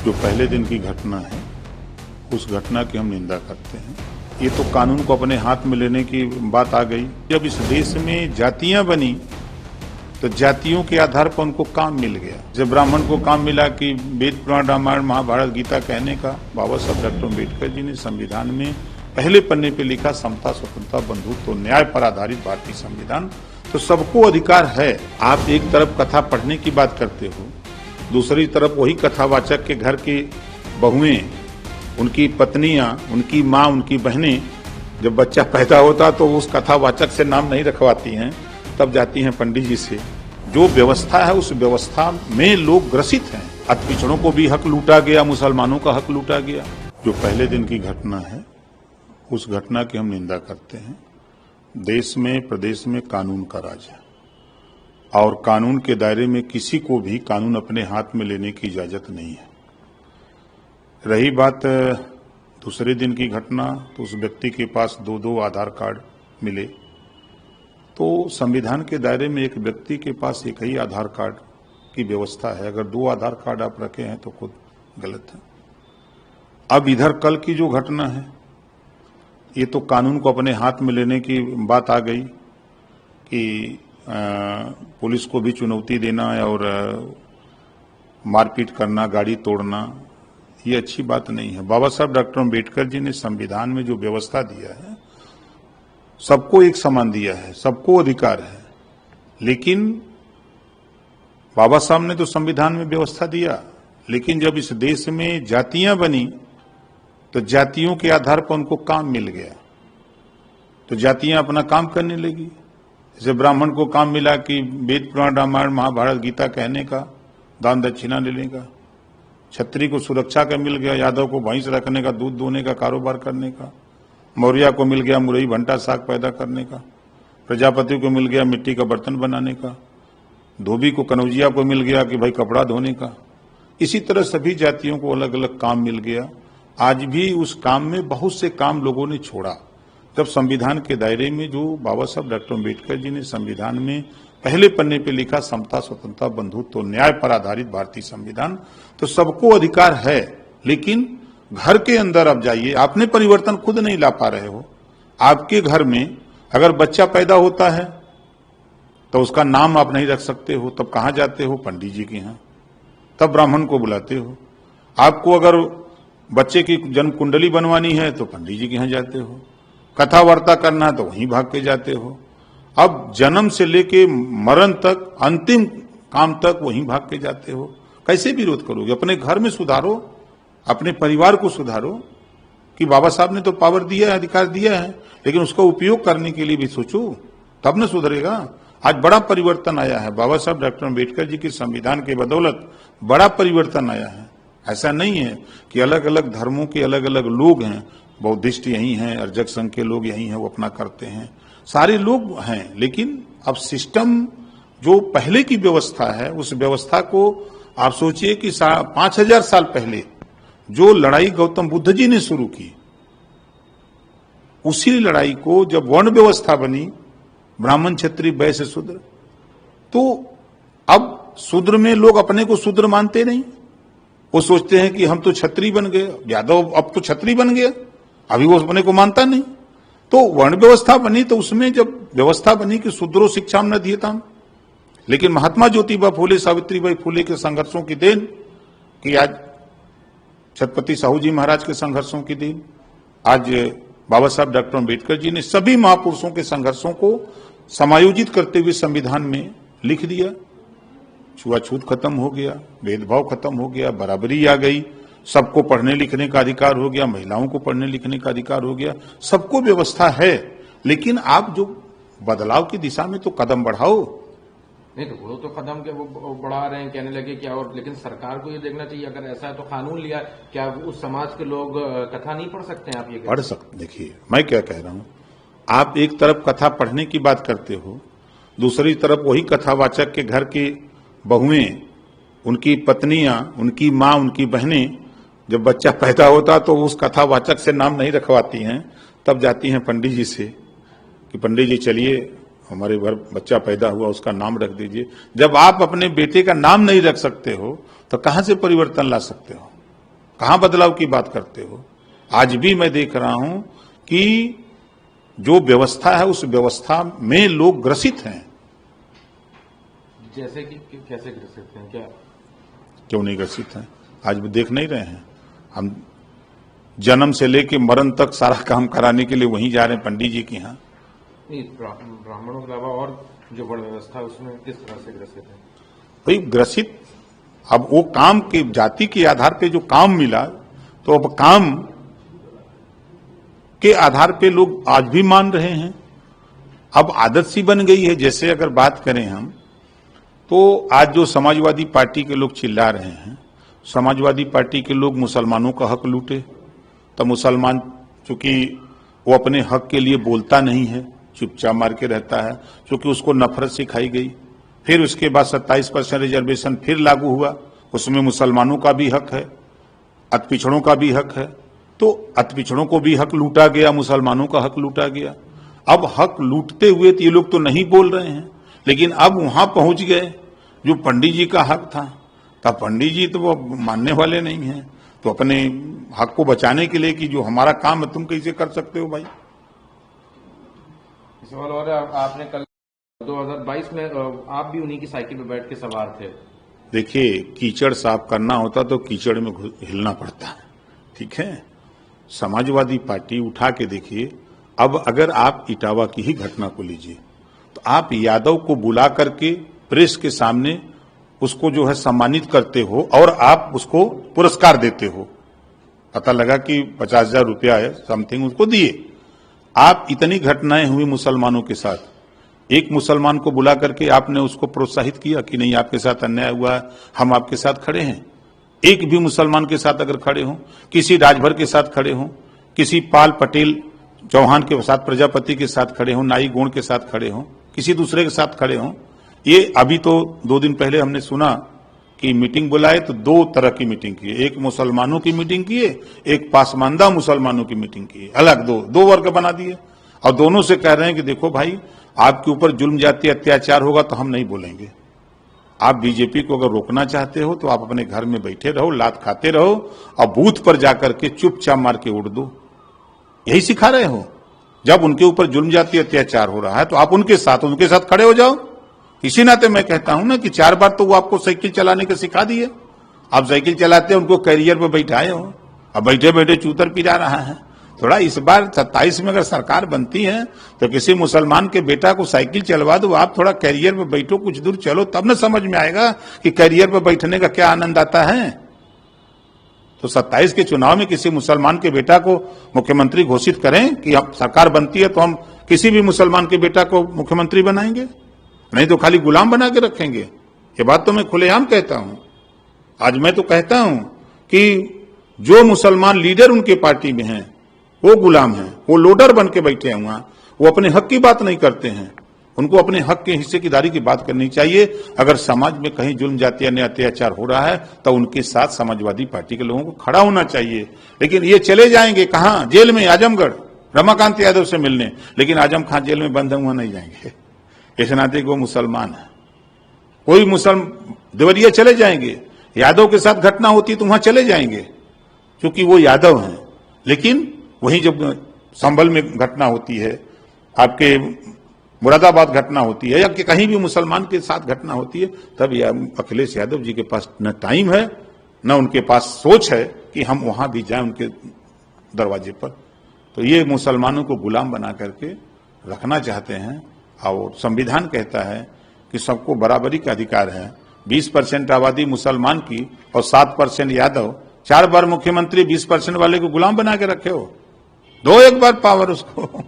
जो पहले दिन की घटना है उस घटना की हम निंदा करते हैं। ये तो कानून को अपने हाथ में लेने की बात आ गई। जब इस देश में जातियां बनी तो जातियों के आधार पर उनको काम मिल गया। जब ब्राह्मण को काम मिला कि वेद पुराण रामायण महाभारत गीता कहने का, बाबा साहब डॉक्टर अम्बेडकर जी ने संविधान में पहले पन्ने पे लिखा समता स्वतंत्रता बंधुत्व न्याय पर आधारित भारतीय संविधान, तो सबको अधिकार है। आप एक तरफ कथा पढ़ने की बात करते हो, दूसरी तरफ वही कथावाचक के घर की बहुएं, उनकी पत्नियां, उनकी माँ, उनकी बहनें जब बच्चा पैदा होता तो उस कथावाचक से नाम नहीं रखवाती हैं, तब जाती हैं पंडित जी से। जो व्यवस्था है उस व्यवस्था में लोग ग्रसित हैं। अति पिछड़ों को भी हक लूटा गया, मुसलमानों का हक लूटा गया। जो पहले दिन की घटना है उस घटना की हम निंदा करते हैं। देश में प्रदेश में कानून का राज है और कानून के दायरे में किसी को भी कानून अपने हाथ में लेने की इजाजत नहीं है। रही बात दूसरे दिन की घटना, तो उस व्यक्ति के पास दो आधार कार्ड मिले, तो संविधान के दायरे में एक व्यक्ति के पास एक ही आधार कार्ड की व्यवस्था है। अगर दो आधार कार्ड आप रखे हैं तो खुद गलत है। अब इधर कल की जो घटना है, ये तो कानून को अपने हाथ में लेने की बात आ गई कि पुलिस को भी चुनौती देना और मारपीट करना, गाड़ी तोड़ना, ये अच्छी बात नहीं है। बाबा साहब डॉक्टर अम्बेडकर जी ने संविधान में जो व्यवस्था दिया है, सबको एक समान दिया है, सबको अधिकार है। लेकिन बाबा साहब ने तो संविधान में व्यवस्था दिया, लेकिन जब इस देश में जातियां बनी तो जातियों के आधार पर उनको काम मिल गया, तो जातियां अपना काम करने लगी। जैसे ब्राह्मण को काम मिला कि वेद पुराण रामायण महाभारत गीता कहने का, दान दक्षिणा लेने का। क्षत्रिय को सुरक्षा का मिल गया, यादव को भैंस रखने का, दूध दोने का कारोबार करने का। मौर्या को मिल गया मुरई भंटा साग पैदा करने का। प्रजापति को मिल गया मिट्टी का बर्तन बनाने का। धोबी को, कनौजिया को मिल गया कि भाई कपड़ा धोने का। इसी तरह सभी जातियों को अलग अलग काम मिल गया। आज भी उस काम में बहुत से काम लोगों ने छोड़ा। जब संविधान के दायरे में जो बाबा साहब डॉक्टर अम्बेडकर जी ने संविधान में पहले पन्ने पे लिखा समता स्वतंत्रता बंधुत्व न्याय पर आधारित भारतीय संविधान, तो सबको अधिकार है। लेकिन घर के अंदर अब जाइए, आपने परिवर्तन खुद नहीं ला पा रहे हो। आपके घर में अगर बच्चा पैदा होता है तो उसका नाम आप नहीं रख सकते हो, तब कहां जाते हो? पंडित जी के यहाँ। तब ब्राह्मण को बुलाते हो। आपको अगर बच्चे की जन्म कुंडली बनवानी है तो पंडित जी के यहाँ जाते हो। कथा वार्ता करना है तो वहीं भाग के जाते हो। अब जन्म से लेके मरण तक, अंतिम काम तक वहीं भाग के जाते हो। कैसे विरोध करोगे? अपने घर में सुधारो, अपने परिवार को सुधारो कि बाबा साहब ने तो पावर दिया है, अधिकार दिया है, लेकिन उसका उपयोग करने के लिए भी सोचो, तब न सुधरेगा। आज बड़ा परिवर्तन आया है। बाबा साहब डॉक्टर अम्बेडकर जी के संविधान के बदौलत बड़ा परिवर्तन आया है। ऐसा नहीं है कि अलग अलग धर्मों के अलग अलग लोग हैं, बौद्धिस्ट यही हैं, अर्जक संघ के लोग यही हैं, वो अपना करते हैं, सारे लोग हैं। लेकिन अब सिस्टम जो पहले की व्यवस्था है, उस व्यवस्था को आप सोचिए कि 5000 साल पहले जो लड़ाई गौतम बुद्ध जी ने शुरू की, उसी लड़ाई को जब वर्ण व्यवस्था बनी, ब्राह्मण क्षत्रिय वैश्य शूद्र, तो अब शूद्र में लोग अपने को शूद्र मानते नहीं। वो सोचते हैं कि हम तो क्षत्रिय बन गए, यादव अब तो क्षत्रिय बन गया, अभी वो अपने को मानता नहीं। तो वर्ण व्यवस्था बनी, तो उसमें जब व्यवस्था बनी कि शूद्रो शिक्षा न दीयताम, लेकिन महात्मा ज्योतिबा फूले, सावित्रीबाई फूले के संघर्षों की देन कि आज छत्रपति साहू जी महाराज के संघर्षों की देन, आज बाबा साहब डॉक्टर अम्बेडकर जी ने सभी महापुरुषों के संघर्षों को समायोजित करते हुए संविधान में लिख दिया। छुआछूत खत्म हो गया, भेदभाव खत्म हो गया, बराबरी आ गई, सबको पढ़ने लिखने का अधिकार हो गया, महिलाओं को पढ़ने लिखने का अधिकार हो गया, सबको व्यवस्था है। लेकिन आप जो बदलाव की दिशा में तो कदम बढ़ाओ। नहीं तो वो तो कदम के वो बढ़ा रहे हैं, कहने लगे क्या, और लेकिन सरकार को ये देखना चाहिए, अगर ऐसा है तो कानून लिया, क्या उस समाज के लोग कथा नहीं पढ़ सकते हैं? आप ये पढ़ सकते। देखिए मैं क्या कह रहा हूं, आप एक तरफ कथा पढ़ने की बात करते हो, दूसरी तरफ वही कथावाचक के घर की बहुएं, उनकी पत्नियां, उनकी माँ, उनकी बहनें जब बच्चा पैदा होता तो उस कथावाचक से नाम नहीं रखवाती हैं, तब जाती हैं पंडित जी से कि पंडित जी चलिए हमारे घर बच्चा पैदा हुआ, उसका नाम रख दीजिए। जब आप अपने बेटे का नाम नहीं रख सकते हो तो कहां से परिवर्तन ला सकते हो? कहां बदलाव की बात करते हो? आज भी मैं देख रहा हूं कि जो व्यवस्था है उस व्यवस्था में लोग ग्रसित हैं। जैसे कि कैसे ग्रसित हैं? क्या क्यों नहीं ग्रसित हैं? आज भी देख नहीं रहे हैं? हम जन्म से लेके मरण तक सारा काम कराने के लिए वहीं जा रहे हैं, पंडित जी के यहाँ। नहीं, ब्राह्मणों के अलावा और जो वर्ण व्यवस्था है उसमें किस तरह से ग्रसित है? भाई ग्रसित, अब वो काम के जाति के आधार पे जो काम मिला, तो अब काम के आधार पे लोग आज भी मान रहे हैं। अब आदत सी बन गई है। जैसे अगर बात करें हम, तो आज जो समाजवादी पार्टी के लोग चिल्ला रहे हैं, समाजवादी पार्टी के लोग मुसलमानों का हक लूटे, तो मुसलमान चूंकि वो अपने हक के लिए बोलता नहीं है, चुपचाप मार के रहता है, क्योंकि उसको नफरत सिखाई गई। फिर उसके बाद 27% रिजर्वेशन फिर लागू हुआ, उसमें मुसलमानों का भी हक है, अति पिछड़ों का भी हक है। तो अति पिछड़ों को भी हक लूटा गया, मुसलमानों का हक लूटा गया। अब हक लूटते हुए तो ये लोग तो नहीं बोल रहे हैं, लेकिन अब वहां पहुंच गए जो पंडित जी का हक था। तब पंडित जी तो वो मानने वाले नहीं हैं, तो अपने हक को बचाने के लिए कि जो हमारा काम है तुम कैसे कर सकते हो भाई? सवाल और है, आपने कल 2022 में आप भी उन्हीं की साइकिल में बैठ के सवार थे। देखिए, कीचड़ साफ करना होता तो कीचड़ में हिलना पड़ता है, ठीक है। समाजवादी पार्टी उठा के देखिए, अब अगर आप इटावा की ही घटना को लीजिए, तो आप यादव को बुला करके प्रेस के सामने उसको जो है सम्मानित करते हो और आप उसको पुरस्कार देते हो। पता लगा कि 50,000 रुपया है समथिंग उसको दिए। आप इतनी घटनाएं हुई मुसलमानों के साथ, एक मुसलमान को बुला करके आपने उसको प्रोत्साहित किया कि नहीं आपके साथ अन्याय हुआ है, हम आपके साथ खड़े हैं। एक भी मुसलमान के साथ अगर खड़े हों, किसी राजभर के साथ खड़े हों, किसी पाल पटेल चौहान के साथ, प्रजापति के साथ खड़े हों, नाई गोंड के साथ खड़े हों, किसी दूसरे के साथ खड़े हों। ये अभी तो 2 दिन पहले हमने सुना कि मीटिंग बुलाए तो 2 तरह की मीटिंग की, एक मुसलमानों की मीटिंग की, एक पासमानदा मुसलमानों की मीटिंग की, अलग दो वर्ग बना दिए। और दोनों से कह रहे हैं कि देखो भाई, आपके ऊपर जुल्म जाति अत्याचार होगा तो हम नहीं बोलेंगे। आप बीजेपी को अगर रोकना चाहते हो तो आप अपने घर में बैठे रहो, लात खाते रहो और बूथ पर जाकर के चुपचाप मार के उड़ दो। यही सिखा रहे हो। जब उनके ऊपर जुल्म जाति अत्याचार हो रहा है तो आप उनके साथ खड़े हो जाओ। इसी नाते मैं कहता हूं ना कि 4 बार तो वो आपको साइकिल चलाने के सिखा दिए। आप साइकिल चलाते हैं, उनको कैरियर पर बैठाए हो, अब बैठे बैठे चूतर पिला रहा है। थोड़ा इस बार 27 में अगर सरकार बनती है तो किसी मुसलमान के बेटा को साइकिल चलवा दो, आप थोड़ा कैरियर पर बैठो, कुछ दूर चलो, तब न समझ में आएगा कि कैरियर पर बैठने का क्या आनंद आता है। तो 27 के चुनाव में किसी मुसलमान के बेटा को मुख्यमंत्री घोषित करें कि अब सरकार बनती है तो हम किसी भी मुसलमान के बेटा को मुख्यमंत्री बनाएंगे, नहीं तो खाली गुलाम बना के रखेंगे। ये बात तो मैं खुलेआम कहता हूं। आज मैं तो कहता हूं कि जो मुसलमान लीडर उनके पार्टी में हैं वो गुलाम हैं, वो लोडर बन के बैठे हैं वहां, वो अपने हक की बात नहीं करते हैं। उनको अपने हक के हिस्सेदारी की बात करनी चाहिए। अगर समाज में कहीं जुल्म जाति अन्य अत्याचार हो रहा है तो उनके साथ समाजवादी पार्टी के लोगों को खड़ा होना चाहिए। लेकिन ये चले जाएंगे कहां? जेल में, आजमगढ़, रमाकांत यादव से मिलने, लेकिन आजम खान जेल में बंद हुआ नहीं जाएंगे इस नाते वो मुसलमान है। कोई देवरिया चले जाएंगे, यादव के साथ घटना होती तो वहां चले जाएंगे क्योंकि वो यादव हैं। लेकिन वहीं जब संभल में घटना होती है, आपके मुरादाबाद घटना होती है, या कि कहीं भी मुसलमान के साथ घटना होती है, तब अखिलेश यादव जी के पास न टाइम है न उनके पास सोच है कि हम वहां भी जाएं उनके दरवाजे पर। तो ये मुसलमानों को गुलाम बना करके रखना चाहते हैं। और संविधान कहता है कि सबको बराबरी का अधिकार है। 20% आबादी मुसलमान की और 7% यादव, 4 बार मुख्यमंत्री 20% वाले को गुलाम बना के रखे हो। दो एक बार पावर उसको।